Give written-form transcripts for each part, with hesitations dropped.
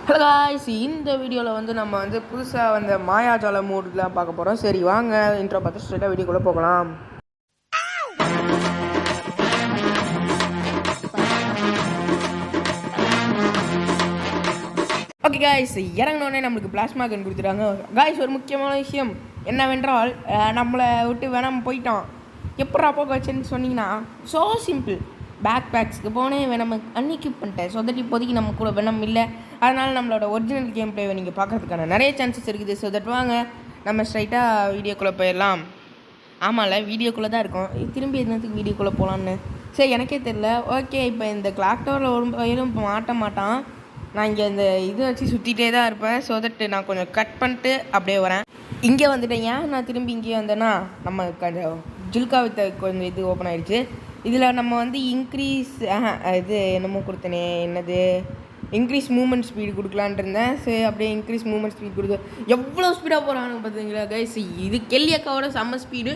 Hello guys, இந்த வீடியோவில் வந்து நம்ம வந்து புதுசாக வந்த மாயாஜால மூட்லாம் பார்க்க போகிறோம். சரி வாங்க இன்ட்ரோ பார்த்து ஸ்ட்ரெயிட்டாக வீடியோக்குள்ளே போகலாம். ஓகே காய்ஸ், இறங்கினோடனே நம்மளுக்கு பிளாஸ்மா கன் கொடுத்துட்டாங்க. காய்ஸ், ஒரு முக்கியமான விஷயம் என்னவென்றால் நம்மளை விட்டு வேணாம் போயிட்டான். எப்படா போக வச்சேன்னு சொன்னீங்கன்னா ஸோ சிம்பிள். பேக் பேக்ஸ்க்கு போனேன், வேணாம் அன்னிக்யூப் பண்ணிட்டேன். ஸோ தட் இப்போதைக்கு நம்ம கூட வேணாம் இல்லை. அதனால் நம்மளோட ஒரிஜினல் கேம் பிளேவை நீங்கள் பார்க்கறதுக்கான நிறைய சான்சஸ் இருக்குது. ஸோ தட் வாங்க நம்ம ஸ்ட்ரைட்டாக வீடியோக்குள்ளே போயிடலாம். ஆமாம்ல, வீடியோக்குள்ளே தான் இருக்கோம். திரும்பி என்னத்துக்கு வீடியோக்குள்ளே போகலான்னு சரி எனக்கே தெரில. ஓகே, இப்போ இந்த கிளாக் டவரில் ஒரு வயலும் இப்போ மாட்டான். நான் இங்கே இந்த இது வச்சு சுற்றிட்டே தான் இருப்பேன். ஸோ தட் நான் கொஞ்சம் கட் பண்ணிட்டு அப்படியே வரேன். இங்கே வந்துட்டேன். ஏன் நான் திரும்பி இங்கே வந்தேன்னா நம்ம கொஞ்சம் ஜில்கா வித்த கொஞ்சம் இது ஓப்பன் ஆகிடுச்சு. இதில் நம்ம வந்து இன்க்ரீஸ் இது என்னமோ கொடுத்தனே, என்னது இன்க்ரீஸ் மூமெண்ட் ஸ்பீடு கொடுக்கலான் இருந்தேன். சரி அப்படியே இன்க்ரீஸ் மூமெண்ட் ஸ்பீட் கொடுத்து எவ்வளோ ஸ்பீடாக போகிறாங்க பார்த்தீங்களா கைஸ். இது கெல்லியக்காவோட செம்ம ஸ்பீடு.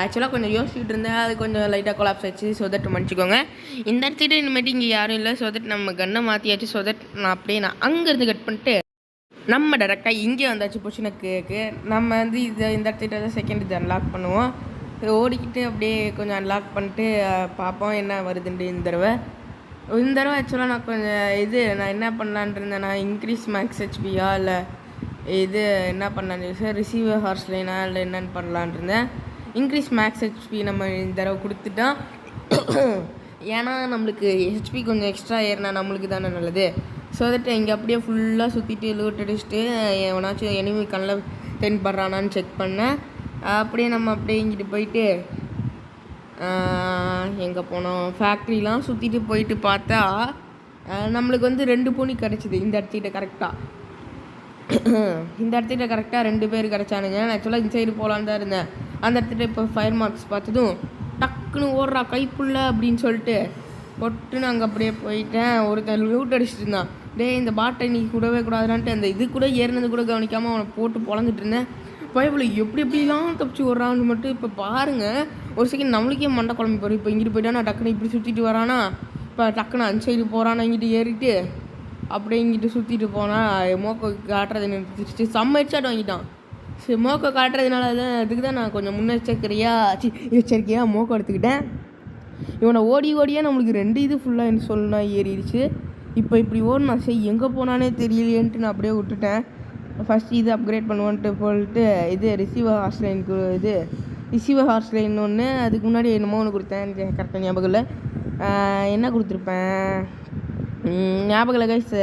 ஆக்சுவலாக கொஞ்சம் யோசிச்சுட்டு இருந்தேன், அது கொஞ்சம் லைட்டாக கொலாப்ஸ் ஆச்சு. ஸோ தட் மன்னிச்சிக்கோங்க. இந்த இடத்துல இனிமேட்டு இங்கே யாரும் இல்லை. ஸோ தட் நம்ம கன்னை மாற்றியாச்சு. ஸோ தட் நான் அங்கேருந்து கட் பண்ணிட்டு நம்ம டேரெக்டாக இங்கே வந்தாச்சு பொசிஷனுக்கு. நம்ம வந்து இந்த இடத்துல தான் செகண்ட் இது அன்லாக் பண்ணுவோம். ஓடிக்கிட்டு அப்படியே கொஞ்சம் அன்லாக் பண்ணிட்டு பார்ப்போம் என்ன வருதுண்டு. இந்த தடவை ஆக்சுவலாக நான் கொஞ்சம் நான் என்ன பண்ணலான் இருந்தேன், நான் இன்க்ரீஸ் மேக்ஸ் ஹெச்பியா இல்லை இது என்ன பண்ணலான்னு சார் ரிசீவர் ஹார்ஸ் லைனா இல்லை என்னென்னு பண்ணலான் இருந்தேன். இன்க்ரீஸ் மேக்ஸ் ஹெச்பி நம்ம இந்த தடவை கொடுத்துட்டோம். ஏன்னா நம்மளுக்கு ஹெச்பி கொஞ்சம் எக்ஸ்ட்ரா ஏறினா நம்மளுக்கு தானே நல்லது. ஸோ தட் இங்கே அப்படியே ஃபுல்லாக சுற்றிட்டு லூட் அடிச்சுட்டு எவனாச்சும் எனிமி கண்ணில் தென்படுறானான்னு செக் பண்ணேன். அப்படியே நம்ம அப்படியே இங்கிட்டு போயிட்டு எங்கே போனோம், ஃபேக்ட்ரிலாம் சுற்றிட்டு போயிட்டு பார்த்தா நம்மளுக்கு வந்து 2 பூனி கிடச்சிது. இந்த இடத்துக்கிட்ட கரெக்டாக 2 பேர் கிடச்சானுங்க. நான் ஆக்சுவலாக இந்த சைடு போகலான்னு தான் இருந்தேன். அந்த இடத்துல இப்போ ஃபயர் மார்க்ஸ் பார்த்ததும் டக்குன்னு ஓடுறா கைப்புள்ள அப்படின்னு சொல்லிட்டு பொட்டுன்னு அங்கே அப்படியே போயிட்டேன். ஒருத்தர் லூட் அடிச்சுட்டு இருந்தான். இந்த பாட்டை நீ கூடவே கூடாதுன்ட்டு அந்த இது கூட ஏறினது கூட கவனிக்காமல் அவனை போட்டு பொழந்துட்டு இருந்தேன். பயப்பில் எப்படிலாம் தப்பிச்சு வர்றான்னு மட்டும் இப்போ பாருங்கள். ஒரு செகண்ட் நம்மளுக்கே மண்டை குழம்பு போகிறோம். இப்போ இங்கிட்டு போய்ட்டா நான் டக்குன்னு இப்படி சுற்றிட்டு வரானா, இப்போ டக்குன்னு அந்த சைடு போகிறானா, இங்கிட்டு ஏறிட்டு அப்படியே இங்கிட்டு சுற்றிட்டு போனால் மோக்கை காட்டுறது நிறுத்திச்சு. செம்ம ஹெட்ஷாட் வாங்கிட்டான். சரி, மோக்கை காட்டுறதுனால தான் அதுக்கு தான் நான் கொஞ்சம் எச்சரிக்கையாக மோக்கை எடுத்துக்கிட்டேன். இவனை ஓடியே நம்மளுக்கு 2 இது ஃபுல்லாக என்ன சொல்லணும்னா ஏறிடுச்சு. இப்போ இப்படி ஓடனா சரி எங்கே போனானே தெரியலையேன்ட்டு நான் அப்படியே விட்டுட்டேன். ஃபஸ்ட்டு இது அப்கிரேட் பண்ணுவோன்ட்டு போட்டு இது ரிசீவர் ஹார்ஸ் லைன் ஒன்று, அதுக்கு முன்னாடி என்னமோ ஒன்று கொடுத்தேன், கரெக்டாக ஞாபகம் இல்லை. என்ன கொடுத்துருப்பேன் ஞாபகம் இல்லை கைஸ்.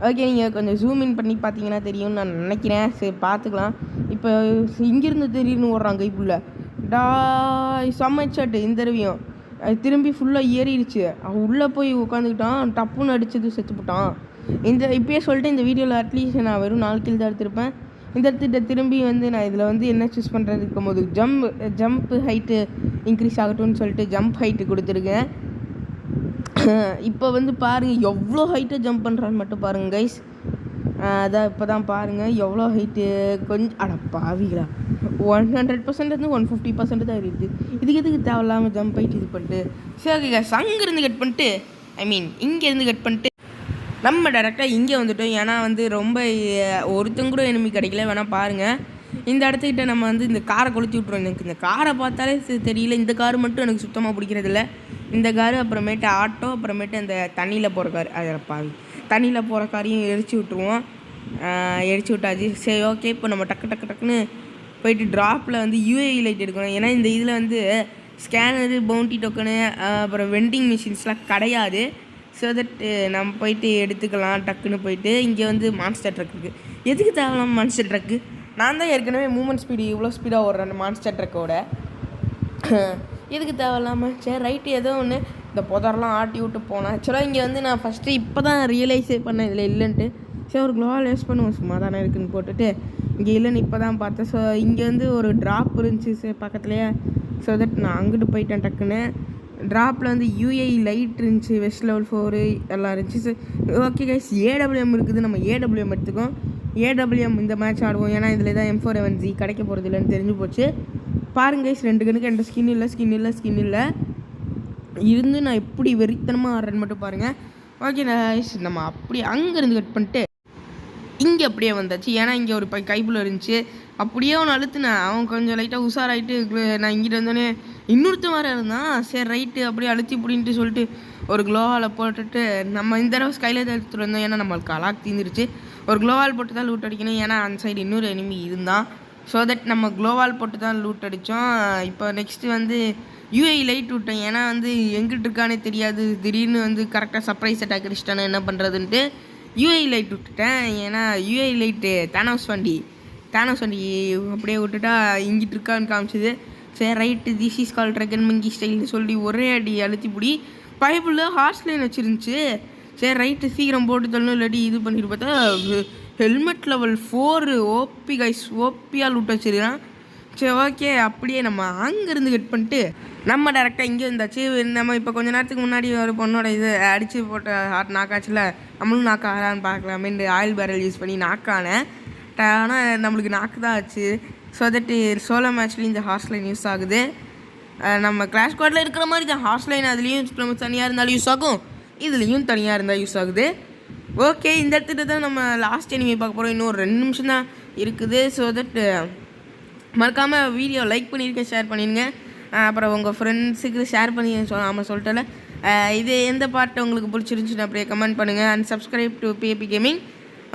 ஓகே, நீங்கள் கொஞ்சம் ஜூம் இன் பண்ணி பார்த்தீங்கன்னா தெரியும்னு நான் நினைக்கிறேன். சரி பார்த்துக்கலாம். இப்போ இங்கேருந்து திடீர்னு ஓடுறான் கைப்புள்ள செம்ம ஹெட்ஷாட். இந்த தடவையும் திரும்பி ஃபுல்லாக ஏறிடுச்சு. அவன் உள்ளே போய் உட்காந்துக்கிட்டான், டப்புன்னு அடிச்சது செத்து போட்டான். இப்போயே சொல்லிட்டு இந்த வீடியோவில் அட்லீஸ்ட் நான் வெறும் 4 கில் தான் எடுத்திருப்பேன். இந்த இடத்துல திரும்பி வந்து நான் இதில் வந்து என்ன சூஸ் பண்ணுறது இருக்கும்போது ஜம்ப் ஹைட்டு இன்க்ரீஸ் ஆகட்டும்னு சொல்லிட்டு ஜம்ப் ஹைட்டு கொடுத்துருக்கேன். இப்போ வந்து பாருங்கள் எவ்வளோ ஹைட்டை ஜம்ப் பண்ணுறான்னு மட்டும் பாருங்கள் கைஸ். அதான் இப்போ தான் பாருங்கள் எவ்வளோ ஹைட்டு. கொஞ்சம் பாவிங்களா 100% 150% தான் இருக்குது. எதுக்கு தேவையில்லாமல் ஜம்ப் ஹைட் இது பண்ணிட்டு சரி கைஸ் அங்கேருந்து கட் பண்ணிட்டு இங்கேருந்து கட் பண்ணிட்டு நம்ம டேரெக்டாக இங்கே வந்துட்டோம். ஏன்னா வந்து ரொம்ப ஒருத்தங்க கூட எனிமி கிடைக்கல. வேணால் பாருங்கள், இந்த இடத்துக்கிட்ட நம்ம வந்து இந்த காரை கொளுத்தி விட்ருவோம். எனக்கு இந்த காரை பார்த்தாலே தெரியல, இந்த காரு மட்டும் எனக்கு சுத்தமாக பிடிக்கிறதில்ல. இந்த காரு அப்புறமேட்டு ஆட்டோ, அப்புறமேட்டு அந்த தண்ணியில் போகிற கார், அதில் தண்ணியில் போகிற காரையும் எரிச்சு விட்ருவோம். எரிச்சு விட்டாச்சு. சரி ஓகே, இப்போ நம்ம டக்குன்னு போயிட்டு ட்ராப்பில் வந்து யூஏஇ லைட் எடுக்கணும். ஏன்னா இந்த இதில் வந்து ஸ்கேனரு, பவுண்டி டோக்கனு, அப்புறம் வெண்டிங் மிஷின்ஸ்லாம் கிடையாது. ஸோ தட் நம்ம போயிட்டு எடுத்துக்கலாம். டக்குன்னு போயிட்டு இங்கே வந்து மான்ஸ்டர் ட்ரக் இருக்குது. எதுக்கு தேவையில்லாமல் மான்ஸ்டர் ட்ரக்கு? நான் தான் ஏற்கனவே மூமெண்ட் ஸ்பீடு இவ்வளோ ஸ்பீடாக ஓடுறேன் மான்ஸ்டர் ட்ரக்கோட. எதுக்கு தேவையில்லாமல் சரி ரைட்டு ஏதோ ஒன்று இந்த புதரெலாம் ஆட்டி விட்டு போனேன். ஆக்சுவலாக இங்கே வந்து நான் ஃபஸ்ட்டு இப்போ தான் ரியலைஸே பண்ணேன் இதில் இல்லைன்ட்டு. சரி ஒரு க்ளோவால் யூஸ் பண்ணுவோம், சும்மா தானே இருக்குதுன்னு போட்டுட்டு இங்கே இல்லைன்னு இப்போ தான் பார்த்தேன். ஸோ இங்கே வந்து ஒரு ட்ராப் இருந்துச்சு சரி பக்கத்துலேயே. ஸோ தட் நான் அங்கிட்டு போயிட்டேன். டக்குன்னு ட்ராப்பில் வந்து யூஏஇ லைட் இருந்துச்சு, வெஸ்ட் லெவல் 4 எல்லாம் இருந்துச்சு. ஸோ ஓகே கைஸ், ஏடபிள்யூஎம் இருக்குது. நம்ம ஏடபிள்யூஎம் எடுத்துக்கோம். ஏடபிள்யூஎம் இந்த மேட்ச் ஆடுவோம். ஏன்னா இதில் தான் M4A1G கிடைக்க போகிறது இல்லைன்னு தெரிஞ்சு போச்சு. பாருங்க கைஸ், 2 கனுக்கு என்கிட்ட ஸ்கின் இல்லை இருந்து நான் எப்படி வெறித்தனமாக ஆடுறேன்னு மட்டும் பாருங்கள். ஓகே கைஸ், நம்ம அப்படி அங்கேருந்து கட் பண்ணிட்டு இங்கே அப்படியே வந்தாச்சு. ஏன்னா இங்கே ஒரு கைப்புள்ள இருந்துச்சு. அப்படியே அவனை அழுத்துனேன். அவன் கொஞ்சம் லைட்டாக உஷாராயிட்டு நான் இங்கிட்டு வந்தோடனே இன்னொருத்தன் வேறு இருந்தான். சரி ரைட்டு அப்படியே அழுத்தி பிடின்ட்டு சொல்லிட்டு ஒரு க்ளோவால் போட்டுட்டு நம்ம இந்த தடவை ஸ்கைலர் எடுத்துகிட்டு வந்தோம். ஏன்னா நம்மளுக்கு அலாக் தீந்துருச்சு. ஒரு க்ளோவால் போட்டு தான் லூட் அடிக்கணும். ஏன்னா அந்த சைடு இன்னொரு எனிமி இருந்தான். ஸோ தட் நம்ம க்ளோவால் போட்டு தான் லூட் அடித்தோம். இப்போ நெக்ஸ்ட்டு வந்து யூஐ லைட் விட்டோம். ஏன்னா வந்து எங்கிட்டு இருக்கானே தெரியாது. திடீர்னு வந்து கரெக்டாக சர்ப்ரைஸ் அட்டாக் அடிச்சிட்டானே என்ன பண்ணுறதுன்ட்டு யூஐ லைட் விட்டுட்டேன். ஏன்னா யூஐ லைட்டு தானோஸ் வண்டி அப்படியே விட்டுட்டா இங்கிட்டு இருக்கான்னு காமிச்சிது. சரி right this is call dragon monkey ஸ்டைல்னு சொல்லி ஒரே அடி அழுத்தி பிடி. பைப்பில் ஹார்ஸ் லைன் வச்சுருந்துச்சு. சரி ரைட்டு சீக்கிரம் போட்டு தள்ளணும் இல்லாட்டி இது பண்ணிட்டு பார்த்தா ஹெல்மெட் லெவல் 4 ஓபி கைஸ் ஓபியாக லூட் வச்சுருக்கான். சரி ஓகே அப்படியே நம்ம அங்கேருந்து கட் பண்ணிட்டு நம்ம டேரெக்டாக இங்கே இருந்தாச்சு. நம்ம இப்போ கொஞ்சம் நேரத்துக்கு முன்னாடி ஒரு பொண்ணோட இது அடித்து போட்ட ஹார்ட் நாக்காச்சில் நம்மளும் நாக்காகலான்னு பார்க்கலாமேன்னு ஆயில் பேரல் யூஸ் பண்ணி நாக்கானேன். ஆனால் நம்மளுக்கு நாக்கு தான் ஆச்சு. ஸோ தட் சோலோ மேட்ச்லேயும் இந்த ஹார்ஸ் லைன் யூஸ் ஆகுது. நம்ம கிளாஷ் ஸ்குவாடில் இருக்கிற மாதிரி தான் ஹார்ஸ் லைன் அதுலேயும் நம்ம தனியாக இருந்தாலும் யூஸ் ஆகும், இதுலேயும் தனியாக இருந்தால் யூஸ் ஆகுது. ஓகே இந்த இடத்துல தான் நம்ம லாஸ்ட் எனிமி பார்க்க போகிறோம். இன்னும் ஒரு 2 நிமிஷம் தான் இருக்குது. ஸோ தட் மறக்காமல் வீடியோ லைக் பண்ணியிருக்கேன், ஷேர் பண்ணிடுங்க. அப்புறம் உங்கள் ஃப்ரெண்ட்ஸுக்கு ஷேர் பண்ணி ஆமாம் சொல்லிட்டல. இது எந்த பார்ட்டு உங்களுக்கு பிடிச்சிருந்துச்சுன்னு அப்படியே கமெண்ட் பண்ணுங்கள். And subscribe to PAP gaming.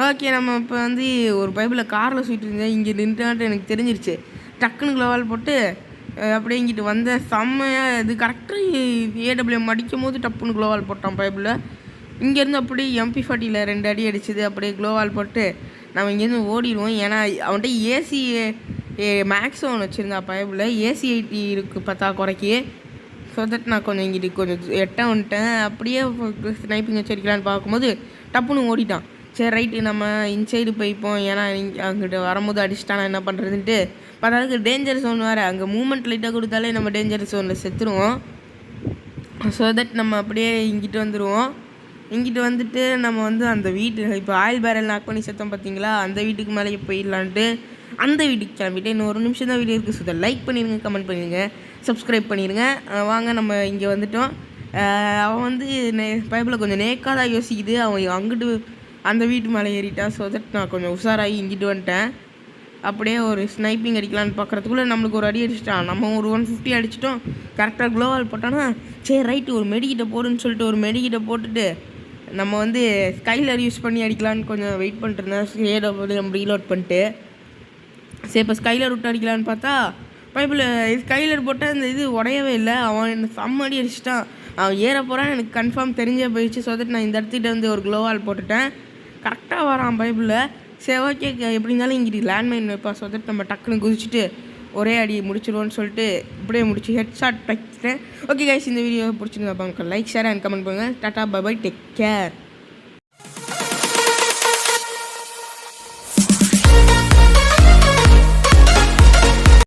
Okay நம்ம இப்போ வந்து ஒரு பைபிளில் காரில் சுற்றிட்டு இருந்தேன். இங்கே நின்றுட்டு எனக்கு தெரிஞ்சிருச்சு. டக்குன்னு க்ளோவால் போட்டு அப்படியே இங்கிட்டு வந்தேன். செம்மையாக இது கரெக்டாக ஏடபிள்யூஎம் அடிக்கும் போது டப்புன்னு க்ளோவால் போட்டான் பைபிளில். இங்கேருந்து அப்படியே MP40 2 அடி அடிச்சுது. அப்படியே க்ளோவால் போட்டு நம்ம இங்கேருந்து ஓடிடுவோம். ஏன்னா அவன்கிட்ட ஏசி மேக்ஸ் ஒன்று வச்சுருந்தா பைபிளில் ஏசி 80 இருக்குது பத்தாக்குறைக்கு. ஸோ தட் நான் கொஞ்சம் இங்கிட்டு கொஞ்சம் எட்ட வந்துட்டேன். அப்படியே ஸ்னைப்பிங் வச்சிருக்கலான்னு பார்க்கும்போது டப்புன்னு ஓடிட்டான். சரி ரைட்டு நம்ம இன்சைடு போய்ப்போம். ஏன்னா அங்கிட்ட வரும்போது அடிச்சிட்டானா என்ன பண்ணுறதுன்ட்டு பார்த்தா டேஞ்சர் ஜோன் வேறு. அங்கே மூமெண்ட் லைட்டாக கொடுத்தாலே நம்ம டேஞ்சர் ஜோனில் செத்துருவோம். ஸோ தட் நம்ம அப்படியே இங்கிட்டு வந்துடுவோம். இங்கிட்டு வந்துட்டு நம்ம வந்து அந்த வீட்டு இப்போ ஆயில் பேரல் நாக் பண்ணி செத்தோம் பார்த்தீங்களா, அந்த வீட்டுக்கு மேலே போயிடலான்ட்டு அந்த வீட்டுக்கு கிளம்பிட்டு இன்னும் 1 நிமிஷம் தான் வீடியோ இருக்குது. ஸோ அதை லைக் பண்ணிடுங்க, கமெண்ட் பண்ணிடுங்க, சப்ஸ்கிரைப் பண்ணிடுங்க. வாங்க நம்ம இங்கே வந்துட்டோம். அவன் வந்து பைப்பில் கொஞ்சம் நேக்காக தான் யோசிக்குது. அவன் அங்கிட்டு அந்த வீட்டு மேலே ஏறிட்டான். ஸோ தட் நான் கொஞ்சம் உஷாராகி இங்கிட்டு வந்துட்டேன். அப்படியே ஒரு ஸ்னைப்பிங் அடிக்கலான்னு பார்க்குறதுக்குள்ளே நம்மளுக்கு ஒரு அடி அடிச்சிட்டான். நம்ம ஒரு 150 அடிச்சிட்டோம். கரெக்டாக க்ளோவால் போட்டானா சரி ரைட்டு ஒரு மெடிக்கிட்ட போடுன்னு சொல்லிட்டு ஒரு மெடிக்கிட்ட போட்டுட்டு நம்ம வந்து ஸ்கைலர் யூஸ் பண்ணி அடிக்கலான்னு கொஞ்சம் வெயிட் பண்ணிட்டுருந்தேன். நம்ம ரீலோட் பண்ணிட்டு சரி இப்போ ஸ்கைலர் விட்டு அடிக்கலான்னு பார்த்தா பைப்பில் ஸ்கைலர் போட்டால் இந்த இது உடையவே இல்லை. அவன் என்ன செம்ம அடி அடிச்சிட்டான். அவன் ஏற போகிறான்னு எனக்கு கன்ஃபார்ம் தெரிஞ்சே போயிடுச்சு. ஸோ தட் நான் இந்த இடத்துக்கிட்ட வந்து ஒரு க்ளோவால் போட்டுட்டேன். கரெக்டாக வரான் பைப்பில். சரி ஓகே எப்படி இருந்தாலும் இங்கிட்டு லேண்ட்மைன் வைப்பா. ஸோ தட் நம்ம டக்குன்னு குதிச்சுட்டு ஒரே அடி முடிச்சிடுவோன்னு சொல்லிட்டு இப்படியே முடிச்சு ஹெட் ஷாட் தைச்சிட்டேன். ஓகே கைஸ் இந்த வீடியோ பிடிச்சிருந்தா லைக் ஷேர் அண்ட் கமெண்ட் பண்ணுங்கள். டாட்டா பை பை டேக் கேர்.